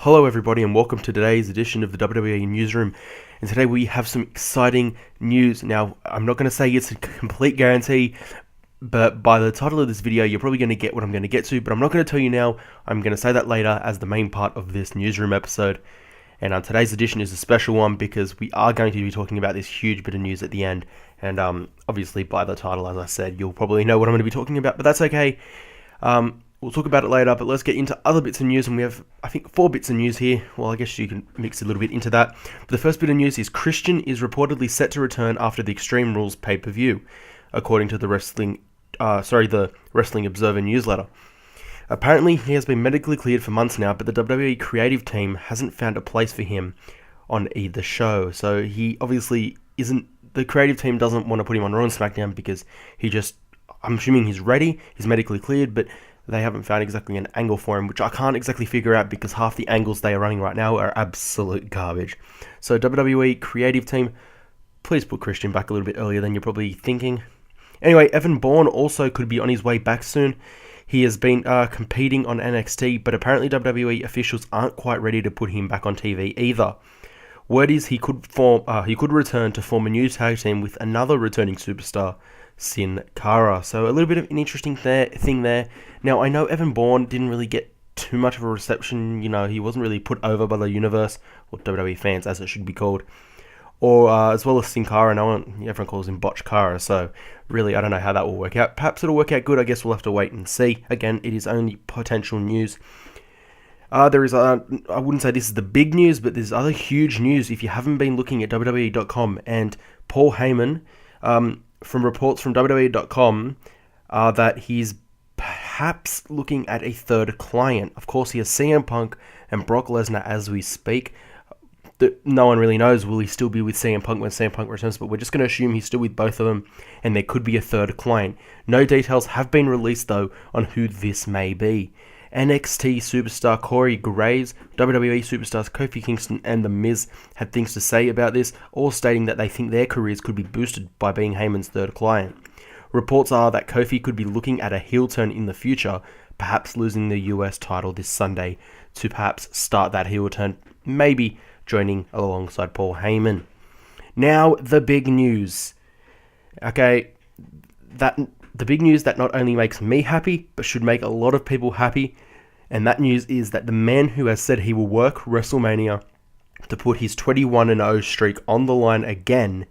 Hello everybody and welcome to today's edition of the WWE Newsroom, and today we have some exciting news. Now, I'm not going to say it's a complete guarantee, but by the title of this video you're probably going to get what I'm going to get to, but I'm not going to tell you now. I'm going to say that later as the main part of this Newsroom episode. And today's edition is a special one because we are going to be talking about this huge bit of news at the end, and obviously by the title, as I said, you'll probably know what I'm going to be talking about, but that's okay. We'll talk about it later, but let's get into other bits of news, and we have, I think, 4 bits of news here. Well, I guess you can mix a little bit into that. But the first bit of news is Christian is reportedly set to return after the Extreme Rules pay-per-view, according to the Wrestling Observer newsletter. Apparently, he has been medically cleared for months now, but the WWE creative team hasn't found a place for him on either show. So he obviously isn't. The creative team doesn't want to put him on Raw and SmackDown because I'm assuming he's ready, he's medically cleared, but they haven't found exactly an angle for him, which I can't exactly figure out because half the angles they are running right now are absolute garbage. So WWE creative team, please put Christian back a little bit earlier than you're probably thinking. Anyway, Evan Bourne also could be on his way back soon. He has been competing on NXT, but apparently WWE officials aren't quite ready to put him back on TV either. Word is he could return to form a new tag team with another returning superstar, Sin Cara. So a little bit of an interesting thing there. Now, I know Evan Bourne didn't really get too much of a reception. You know, he wasn't really put over by the universe, or WWE fans as it should be called, or as well as Sin Cara. Everyone calls him Botch Cara, so really I don't know how that will work out. Perhaps it'll work out good. I guess we'll have to wait and see. Again, it is only potential news. I wouldn't say this is the big news, but there's other huge news if you haven't been looking at WWE.com. And Paul Heyman, from reports from WWE.com, that he's perhaps looking at a third client. Of course, he has CM Punk and Brock Lesnar as we speak. No one really knows, will he still be with CM Punk when CM Punk returns, but we're just going to assume he's still with both of them, and there could be a third client. No details have been released, though, on who this may be. NXT superstar Corey Graves, WWE superstars Kofi Kingston and The Miz had things to say about this, all stating that they think their careers could be boosted by being Heyman's third client. Reports are that Kofi could be looking at a heel turn in the future, perhaps losing the US title this Sunday to perhaps start that heel turn, maybe joining alongside Paul Heyman. Now, the big news. Okay, the big news that not only makes me happy, but should make a lot of people happy, and that news is that the man who has said he will work WrestleMania to put his 21-0 streak on the line again,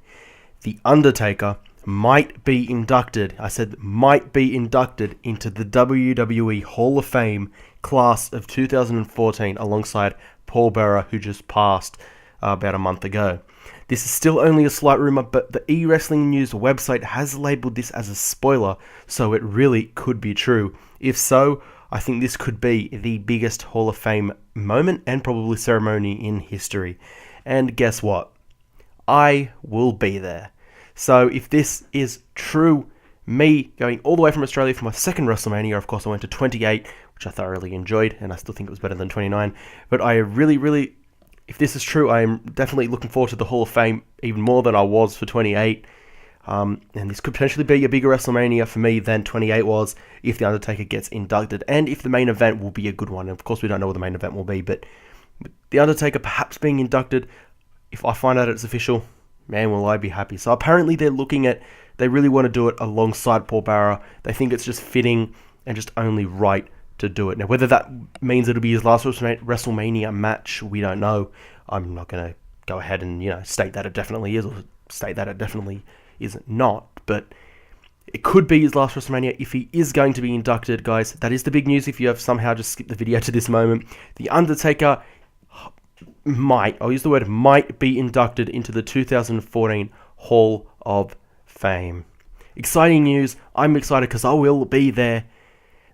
The Undertaker, might be inducted, I said might be inducted, into the WWE Hall of Fame class of 2014 alongside Paul Bearer, who just passed about a month ago. This is still only a slight rumor, but the eWrestling News website has labeled this as a spoiler, so it really could be true. If so, I think this could be the biggest Hall of Fame moment and probably ceremony in history. And guess what? I will be there. So if this is true, me going all the way from Australia for my second WrestleMania, of course I went to 28, which I thoroughly enjoyed, and I still think it was better than 29, but I really, if this is true, I am definitely looking forward to the Hall of Fame even more than I was for 28. And this could potentially be a bigger WrestleMania for me than 28 was if The Undertaker gets inducted, and if the main event will be a good one. Of course, we don't know what the main event will be, but The Undertaker perhaps being inducted, if I find out it's official, man, will I be happy. So apparently they really want to do it alongside Paul Bearer. They think it's just fitting and just only right to do it. Now, whether that means it'll be his last WrestleMania match, we don't know. I'm not going to go ahead and, state that it definitely is, or state that it definitely is not, but it could be his last WrestleMania if he is going to be inducted, guys. That is the big news if you have somehow just skipped the video to this moment. The Undertaker might be inducted into the 2014 Hall of Fame. Exciting news. I'm excited because I will be there.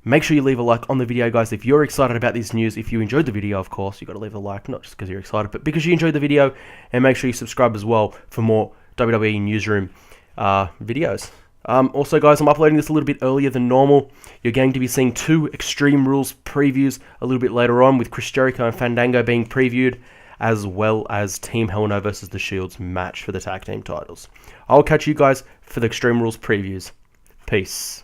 Make sure you leave a like on the video, guys, if you're excited about this news. If you enjoyed the video, of course, you've got to leave a like, not just because you're excited, but because you enjoyed the video. And make sure you subscribe as well for more WWE Newsroom videos. Also, guys, I'm uploading this a little bit earlier than normal. You're going to be seeing 2 Extreme Rules previews a little bit later on, with Chris Jericho and Fandango being previewed, as well as Team Hell No versus The Shield's match for the tag team titles. I'll catch you guys for the Extreme Rules previews. Peace.